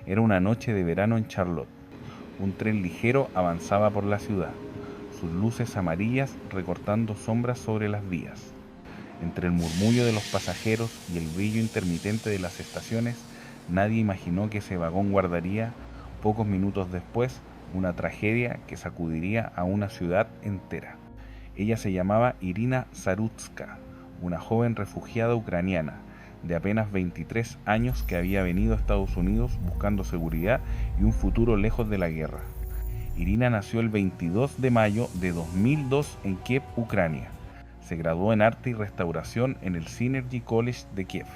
Era una noche de verano en Charlotte. Un tren ligero avanzaba por la ciudad, sus luces amarillas recortando sombras sobre las vías. Entre el murmullo de los pasajeros y el brillo intermitente de las estaciones, nadie imaginó que ese vagón guardaría, pocos minutos después, una tragedia que sacudiría a una ciudad entera. Ella se llamaba Irina Zarutska, una joven refugiada ucraniana de apenas 23 años que había venido a Estados Unidos buscando seguridad y un futuro lejos de la guerra. Irina nació el 22 de mayo de 2002 en Kiev, Ucrania. Se graduó en arte y restauración en el Synergy College de Kiev.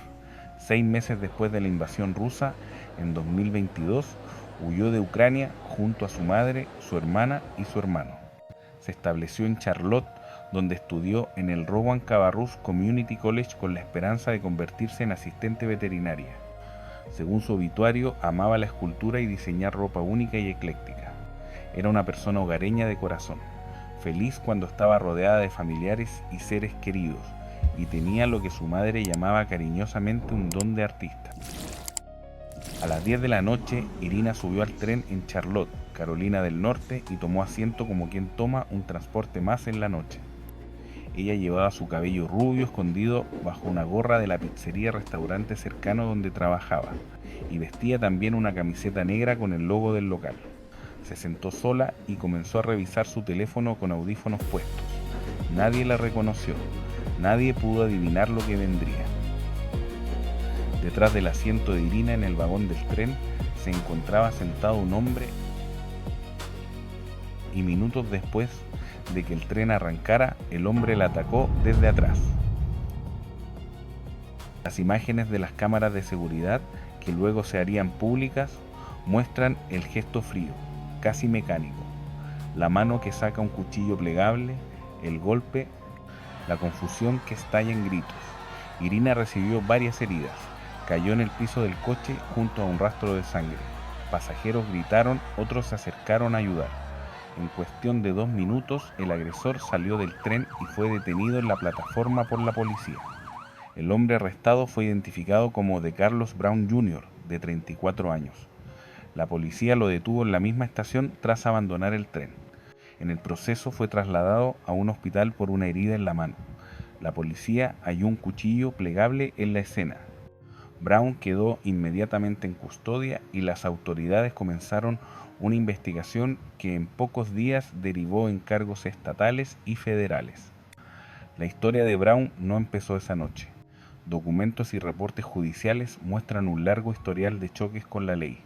6 meses después de la invasión rusa, en 2022, huyó de Ucrania junto a su madre, su hermana y su hermano. Se estableció en Charlotte, donde estudió en el Rowan Cabarrus Community College con la esperanza de convertirse en asistente veterinaria. Según su obituario, amaba la escultura y diseñar ropa única y ecléctica. Era una persona hogareña de corazón, feliz cuando estaba rodeada de familiares y seres queridos, y tenía lo que su madre llamaba cariñosamente un don de artista. A las 10 de la noche, Irina subió al tren en Charlotte, Carolina del Norte, y tomó asiento como quien toma un transporte más en la noche. Ella llevaba su cabello rubio escondido bajo una gorra de la pizzería-restaurante cercano donde trabajaba, y vestía también una camiseta negra con el logo del local. Se sentó sola y comenzó a revisar su teléfono con audífonos puestos. Nadie la reconoció, nadie pudo adivinar lo que vendría. Detrás del asiento de Irina en el vagón del tren se encontraba sentado un hombre, y minutos después de que el tren arrancara, el hombre la atacó desde atrás. Las imágenes de las cámaras de seguridad, que luego se harían públicas, muestran el gesto frío, casi mecánico, la mano que saca un cuchillo plegable, el golpe, la confusión que estalla en gritos. Irina recibió varias heridas, cayó en el piso del coche junto a un rastro de sangre. Pasajeros gritaron, otros se acercaron a ayudar. En cuestión de 2 minutos, el agresor salió del tren y fue detenido en la plataforma por la policía. El hombre arrestado fue identificado como de Carlos Brown Jr., de 34 años. La policía lo detuvo en la misma estación tras abandonar el tren. En el proceso fue trasladado a un hospital por una herida en la mano. La policía halló un cuchillo plegable en la escena. Brown quedó inmediatamente en custodia y las autoridades comenzaron una investigación que en pocos días derivó en cargos estatales y federales. La historia de Brown no empezó esa noche. Documentos y reportes judiciales muestran un largo historial de choques con la ley,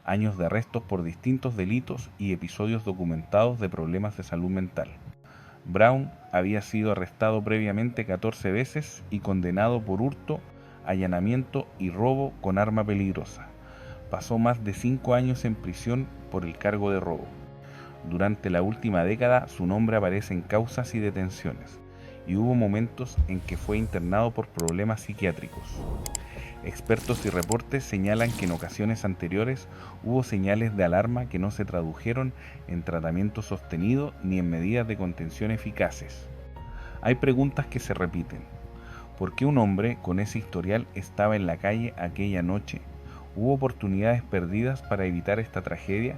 años de arrestos por distintos delitos y episodios documentados de problemas de salud mental. Brown había sido arrestado previamente 14 veces y condenado por hurto, allanamiento y robo con arma peligrosa. Pasó más de 5 años en prisión por el cargo de robo. Durante la última década su nombre aparece en causas y detenciones, y hubo momentos en que fue internado por problemas psiquiátricos. Expertos y reportes señalan que en ocasiones anteriores hubo señales de alarma que no se tradujeron en tratamiento sostenido ni en medidas de contención eficaces. Hay preguntas que se repiten. ¿Por qué un hombre con ese historial estaba en la calle aquella noche? ¿Hubo oportunidades perdidas para evitar esta tragedia?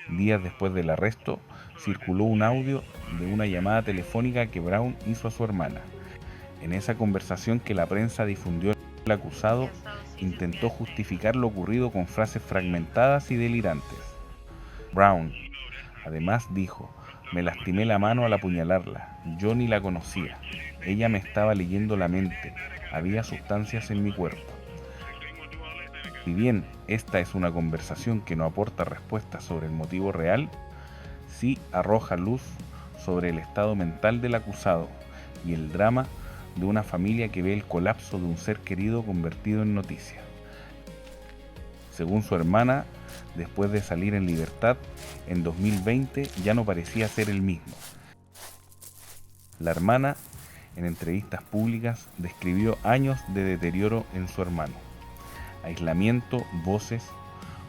Días después del arresto, circuló un audio de una llamada telefónica que Brown hizo a su hermana. En esa conversación que la prensa difundió, el acusado intentó justificar lo ocurrido con frases fragmentadas y delirantes. Brown, además, dijo: "Me lastimé la mano al apuñalarla, yo ni la conocía, ella me estaba leyendo la mente, había sustancias en mi cuerpo". Si bien esta es una conversación que no aporta respuestas sobre el motivo real, sí arroja luz sobre el estado mental del acusado y el drama de una familia que ve el colapso de un ser querido convertido en noticia. Según su hermana, después de salir en libertad, en 2020 ya no parecía ser el mismo. La hermana, en entrevistas públicas, describió años de deterioro en su hermano: aislamiento, voces,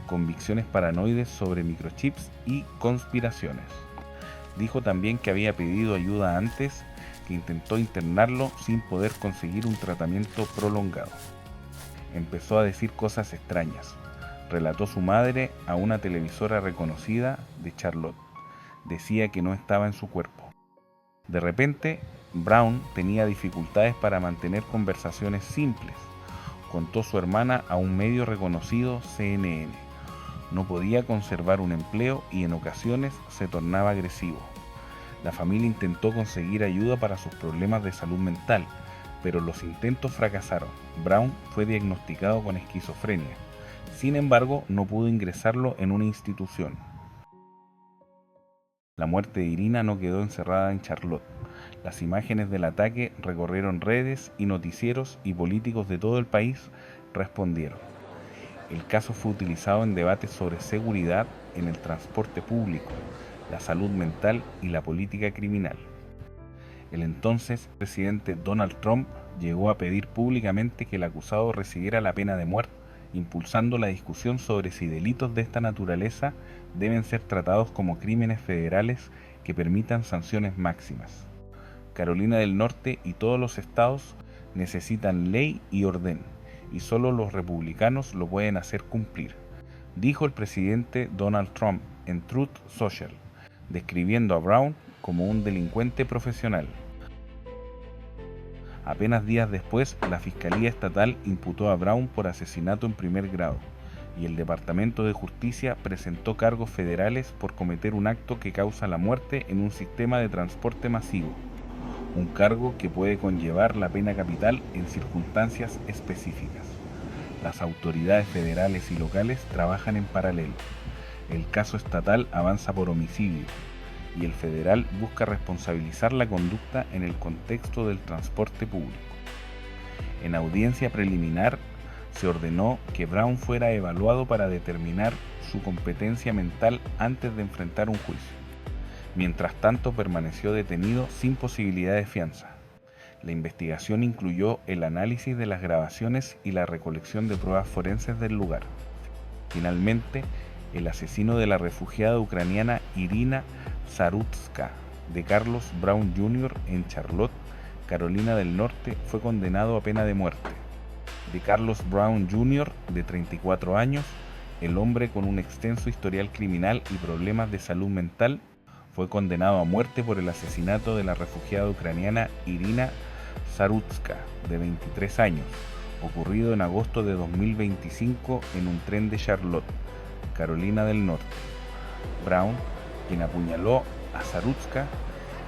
convicciones paranoides sobre microchips y conspiraciones. Dijo también que había pedido ayuda antes, que intentó internarlo sin poder conseguir un tratamiento prolongado. Empezó a decir cosas extrañas, relató su madre a una televisora reconocida de Charlotte. Decía que no estaba en su cuerpo. De repente, Brown tenía dificultades para mantener conversaciones simples, contó su hermana a un medio reconocido, CNN. No podía conservar un empleo y en ocasiones se tornaba agresivo. La familia intentó conseguir ayuda para sus problemas de salud mental, pero los intentos fracasaron. Brown fue diagnosticado con esquizofrenia. Sin embargo, no pudo ingresarlo en una institución. La muerte de Irina no quedó encerrada en Charlotte. Las imágenes del ataque recorrieron redes y noticieros y políticos de todo el país respondieron. El caso fue utilizado en debates sobre seguridad en el transporte público, la salud mental y la política criminal. El entonces presidente Donald Trump llegó a pedir públicamente que el acusado recibiera la pena de muerte, impulsando la discusión sobre si delitos de esta naturaleza deben ser tratados como crímenes federales que permitan sanciones máximas. Carolina del Norte y todos los estados necesitan ley y orden, y solo los republicanos lo pueden hacer cumplir, dijo el presidente Donald Trump en Truth Social, describiendo a Brown como un delincuente profesional. Apenas días después, la Fiscalía Estatal imputó a Brown por asesinato en primer grado, y el Departamento de Justicia presentó cargos federales por cometer un acto que causa la muerte en un sistema de transporte masivo, un cargo que puede conllevar la pena capital en circunstancias específicas. Las autoridades federales y locales trabajan en paralelo. El caso estatal avanza por homicidio, y el federal busca responsabilizar la conducta en el contexto del transporte público. En audiencia preliminar, se ordenó que Brown fuera evaluado para determinar su competencia mental antes de enfrentar un juicio. Mientras tanto, permaneció detenido sin posibilidad de fianza. La investigación incluyó el análisis de las grabaciones y la recolección de pruebas forenses del lugar. Finalmente, el asesino de la refugiada ucraniana Irina Zarutska de Carlos Brown Jr. en Charlotte, Carolina del Norte, fue condenado a pena de muerte. De Carlos Brown Jr., de 34 años, el hombre con un extenso historial criminal y problemas de salud mental, fue condenado a muerte por el asesinato de la refugiada ucraniana Irina Zarutska, de 23 años, ocurrido en agosto de 2025 en un tren de Charlotte, Carolina del Norte. Brown, quien apuñaló a Zarutska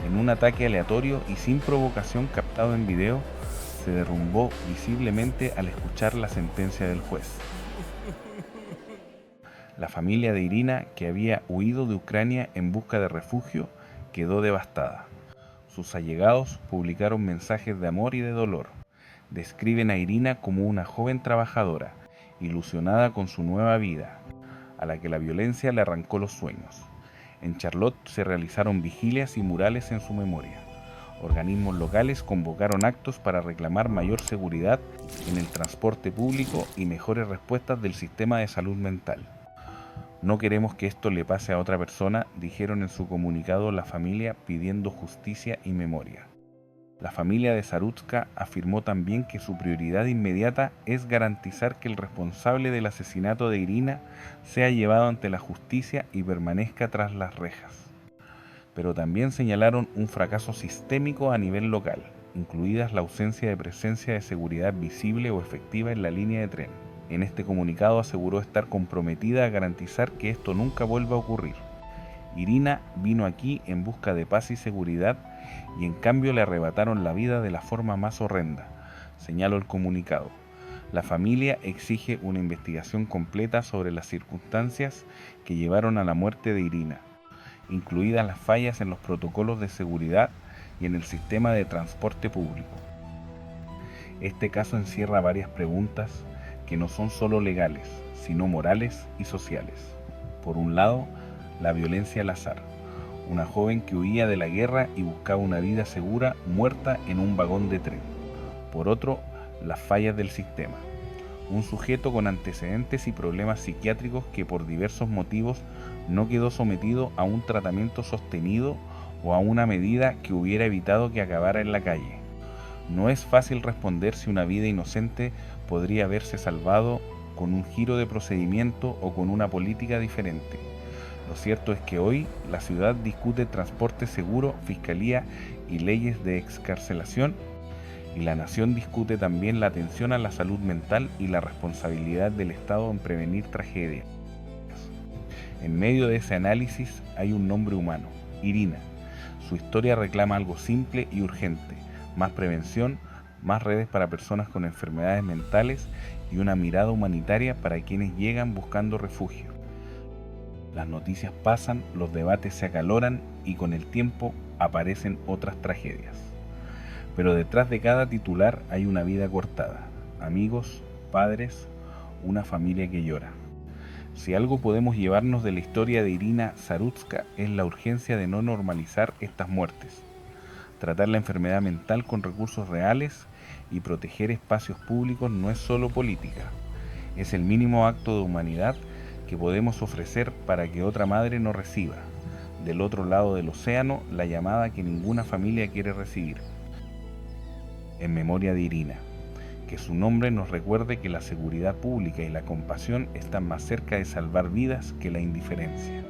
en un ataque aleatorio y sin provocación captado en video, se derrumbó visiblemente al escuchar la sentencia del juez. La familia de Irina, que había huido de Ucrania en busca de refugio, quedó devastada. Sus allegados publicaron mensajes de amor y de dolor. Describen a Irina como una joven trabajadora, ilusionada con su nueva vida, a la que la violencia le arrancó los sueños. En Charlotte se realizaron vigilias y murales en su memoria. Organismos locales convocaron actos para reclamar mayor seguridad en el transporte público y mejores respuestas del sistema de salud mental. No queremos que esto le pase a otra persona, dijeron en su comunicado la familia pidiendo justicia y memoria. La familia de Zarutska afirmó también que su prioridad inmediata es garantizar que el responsable del asesinato de Irina sea llevado ante la justicia y permanezca tras las rejas. Pero también señalaron un fracaso sistémico a nivel local, incluidas la ausencia de presencia de seguridad visible o efectiva en la línea de tren. En este comunicado aseguró estar comprometida a garantizar que esto nunca vuelva a ocurrir. Irina vino aquí en busca de paz y seguridad y en cambio le arrebataron la vida de la forma más horrenda, señaló el comunicado. La familia exige una investigación completa sobre las circunstancias que llevaron a la muerte de Irina, incluidas las fallas en los protocolos de seguridad y en el sistema de transporte público. Este caso encierra varias preguntas que no son solo legales, sino morales y sociales. Por un lado, la violencia al azar. Una joven que huía de la guerra y buscaba una vida segura, muerta en un vagón de tren. Por otro, las fallas del sistema. Un sujeto con antecedentes y problemas psiquiátricos que por diversos motivos no quedó sometido a un tratamiento sostenido o a una medida que hubiera evitado que acabara en la calle. No es fácil responder si una vida inocente podría haberse salvado con un giro de procedimiento o con una política diferente. Lo cierto es que hoy la ciudad discute transporte seguro, fiscalía y leyes de excarcelación, y la nación discute también la atención a la salud mental y la responsabilidad del Estado en prevenir tragedias. En medio de ese análisis hay un nombre humano, Irina. Su historia reclama algo simple y urgente: más prevención, más redes para personas con enfermedades mentales y una mirada humanitaria para quienes llegan buscando refugio. Las noticias pasan, los debates se acaloran y con el tiempo aparecen otras tragedias. Pero detrás de cada titular hay una vida cortada, amigos, padres, una familia que llora. Si algo podemos llevarnos de la historia de Irina Zarutska es la urgencia de no normalizar estas muertes, tratar la enfermedad mental con recursos reales y proteger espacios públicos no es solo política, es el mínimo acto de humanidad que podemos ofrecer para que otra madre no reciba, del otro lado del océano, la llamada que ninguna familia quiere recibir. En memoria de Irina, que su nombre nos recuerde que la seguridad pública y la compasión están más cerca de salvar vidas que la indiferencia.